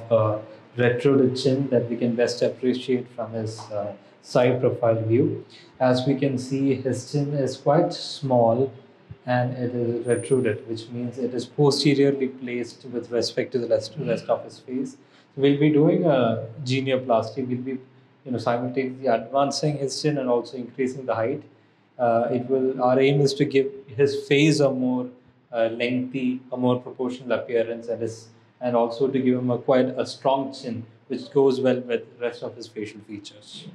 of retruded chin that we can best appreciate from his side profile view. As we can see, his chin is quite small and it is retruded, which means it is posteriorly placed with respect to the rest of his face. So we'll be doing a genioplasty. We'll be, simultaneously advancing his chin and also increasing the height. It will. Our aim is to give his face a more lengthy, a more proportional appearance, and also to give him quite a strong chin, which goes well with the rest of his facial features.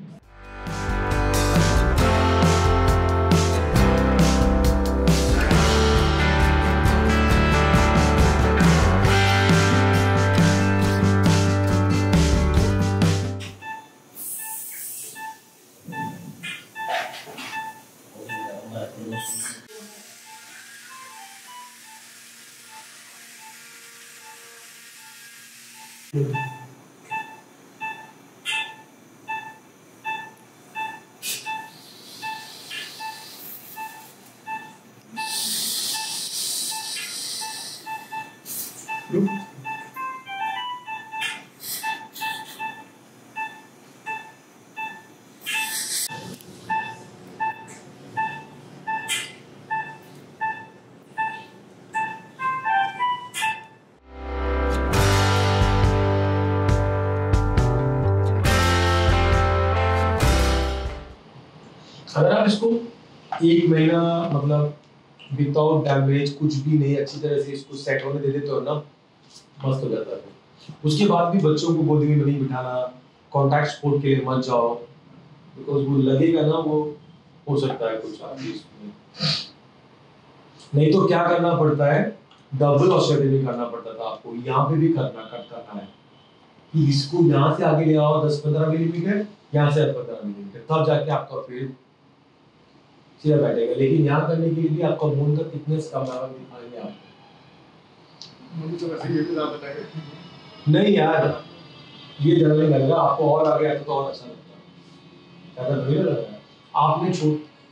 अगर आप इसको एक महीना मतलब without damage कुछ भी नहीं अच्छी तरह से इसको सेट होने दे देते हो ना, मस्त हो जाता है। उसके बाद भी बच्चों को गोदी में नहीं बिठाना, कॉन्टैक्ट स्पोर्ट के लिए मत जाओ, बिकॉज वो लगेगा ना, वो हो सकता है कुछ आप इसमें। नहीं तो क्या करना पड़ता है, डबल ऑस्ट्रेटिंग करना पड़ता था आपको, यहाँ पे भी करना है कि इसको यहाँ से आगे ले आओ 10-15 मिलीमीटर, यहाँ से 15 मिलीमीटर, तब जाके आपका फेस सीधा बैठेगा। लेकिन यहाँ करने के लिए भी आपका बोन का थिकनेस कम दिखाएंगे आपको। मुझे तो वैसे ये भी ज़्यादा लगेगा। नहीं यार, ये ज़्यादा नहीं लगेगा आपको, और आगे आते तो और अच्छा लगता है। ज़्यादा नहीं लग रहा है, आपने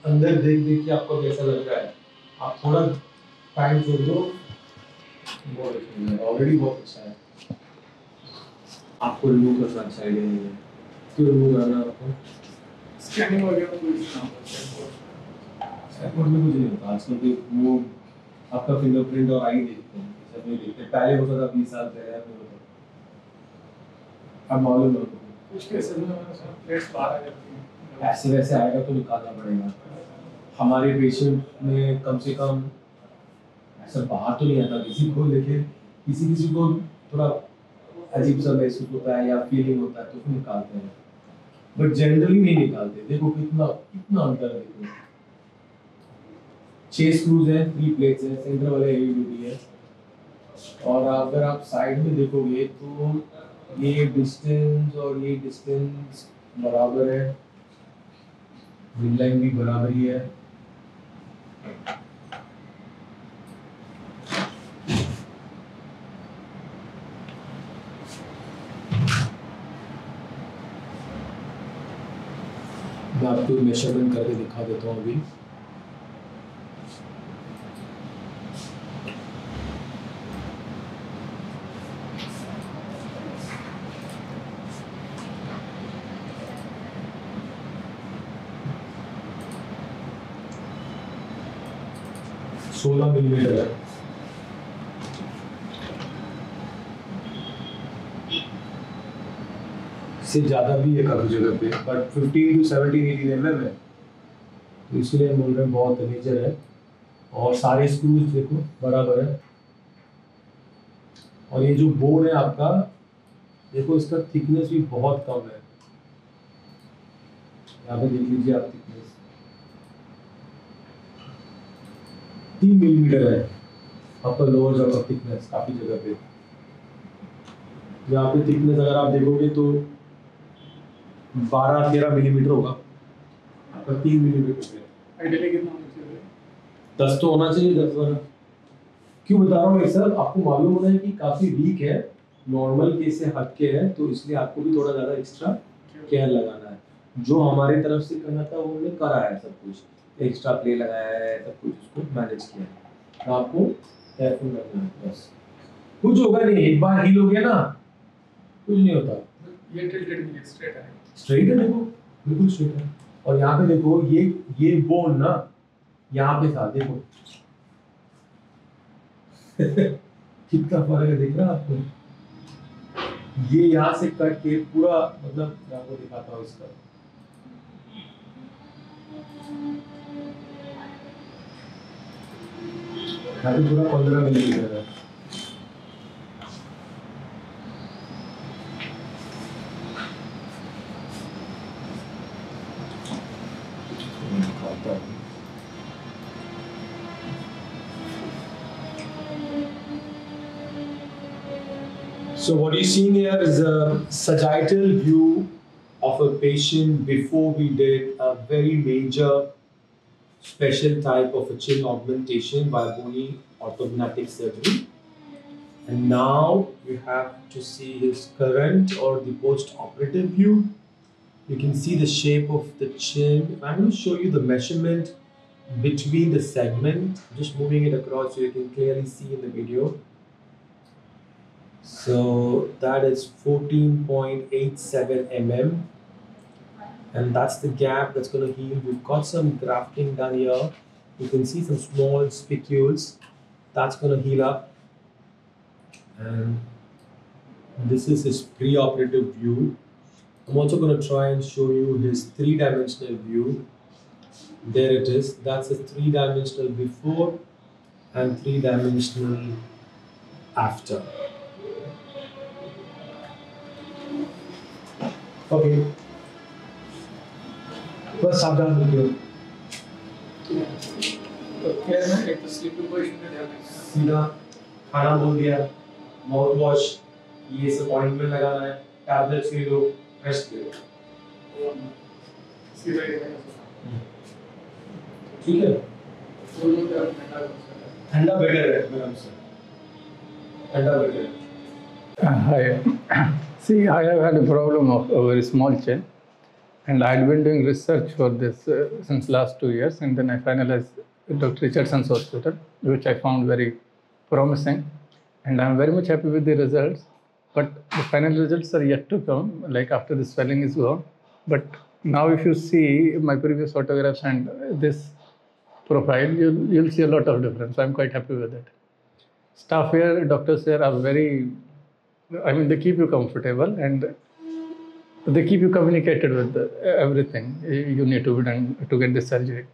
अंदर देख देख के आपको कैसा लग रहा है, आप थोड़ा टाइम छोड़ दो, बहुत अच्छा है, ऑलरेडी बहुत अच्छा है। आपको रिमूव करना अच्छा आइडिया नहीं है, क्यों रिमूव करना आपको? स्कैनिंग वगैरह में कुछ नहीं होता आजकल, तो वो आपका फिंगरप्रिंट और आई देखते हैं, सब नहीं देखते। पहले होता था 20 साल पहले, अब मालूम है कुछ केसेस में प्लेट्स बाहर आ जाती हैं, ऐसे वैसे आएगा तो निकालना पड़ेगा। हमारे पेशेंट में कम से कम ऐसा बाहर तो नहीं आता किसी को, लेकिन किसी को थोड़ा अजीब सा महसूस होता है या फीलिंग होता है तो फिर निकालते हैं, बट जनरली नहीं निकालते। देखो कितना अंतर है, देखो 6 स्क्रूज हैं, 3 प्लेट्स हैं, सेंटर वाले हेवी ड्यूटी है, और अगर आप साइड में देखोगे तो ये डिस्टेंस और ये डिस्टेंस बराबर है, मिड लाइन भी बराबर ही है। मैं आपको मेजरमेंट करके दिखा देता हूँ अभी। सोलह मिलीमीटर है, इससे ज़्यादा भी है काफ़ी जगह पे, बट 15 to 17-18 mm है, तो इसलिए बोल रहे हैं बहुत मेजर है। और सारे स्क्रूज देखो बराबर है, और ये जो बोन है आपका, देखो इसका थिकनेस भी बहुत कम है, यहाँ पे देख लीजिए आप, थिकनेस 3 मिलीमीटर है अपर लोअर जॉ का थिकनेस काफी जगह पे। यहाँ पे थिकनेस अगर आप देखोगे तो 12-13 मिलीमीटर होगा, आपका 3 मिलीमीटर है। आइडियली कितना होना चाहिए? 10 तो होना चाहिए, 10-12। क्यों बता रहा हूँ ये सब, आपको मालूम होना है कि काफी वीक है, नॉर्मल केस से हटके है, तो इसलिए आपको भी थोड़ा ज्यादा एक्स्ट्रा केयर लगाना है। जो हमारी तरफ से करना था वो हमने करा है, सब कुछ एक्स्ट्रा प्ले लगाया है, सब कुछ उसको मैनेज किया है, तो आपको केयरफुल रहना है। बस कुछ होगा नहीं, एक बार हील हो गया ना कुछ नहीं होता। ये टिल्टेड नहीं है, स्ट्रेट है। स्ट्रेट है, देखो बिल्कुल स्ट्रेट है। और यहाँ पे देखो ये बोन ना यहाँ पे था, देखो कितना फर्क है, दिख रहा है आपको? ये यहाँ से कट के पूरा, मतलब मैं आपको दिखाता हूँ इसका। यहाँ पे पूरा 15 मिलीमीटर है। So what you're seeing here is a sagittal view of a patient before we did a very major special type of a chin augmentation by bony orthodontic surgery. And now you have to see his current or the post-operative view. You can see the shape of the chin. I'm going to show you the measurement between the segment. Just moving it across so you can clearly see in the video. So that is 14.87 mm, and that's the gap that's going to heal. We've got some grafting done here. You can see some small spicules. That's going to heal up. And this is his pre-operative view. I'm also going to try and show you his three-dimensional view. There it is. That's a three-dimensional before and three-dimensional after. Okay. बस सावधान रखियो। तो care में एक तो sleeping position में ध्यान रखना। सीधा खाना बोल दिया, माउथ वॉश, ये सब ऑइंटमेंट लगाना है, टैबलेट्स ले लो, रेस्ट ले लो। सीधा ही ठीक है? ठंडा बेटर है मैडम सर, ठंडा बेटर है। Hi. See, I have had a problem of a very small chin, and I had been doing research for this since last 2 years, and then I finalized Dr. Richardson's hospital, which I found very promising, and I'm very much happy with the results. But the final results are yet to come, like after the swelling is gone. But now, if you see my previous photographs and this profile, you'll see a lot of difference. I'm quite happy with it. Staff here, doctors here are very, I mean, they keep you comfortable and they keep you communicated with everything you need to be done to get the surgery.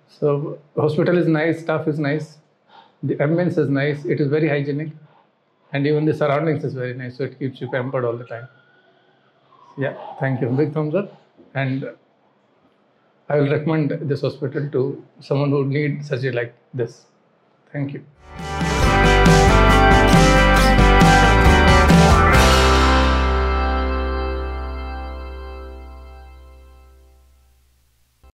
So hospital is nice, staff is nice, the ambience is nice, it is very hygienic, and even the surroundings is very nice, so it keeps you pampered all the time. Yeah, thank you. Big thumbs up, and I will recommend this hospital to someone who needs surgery like this. Thank you.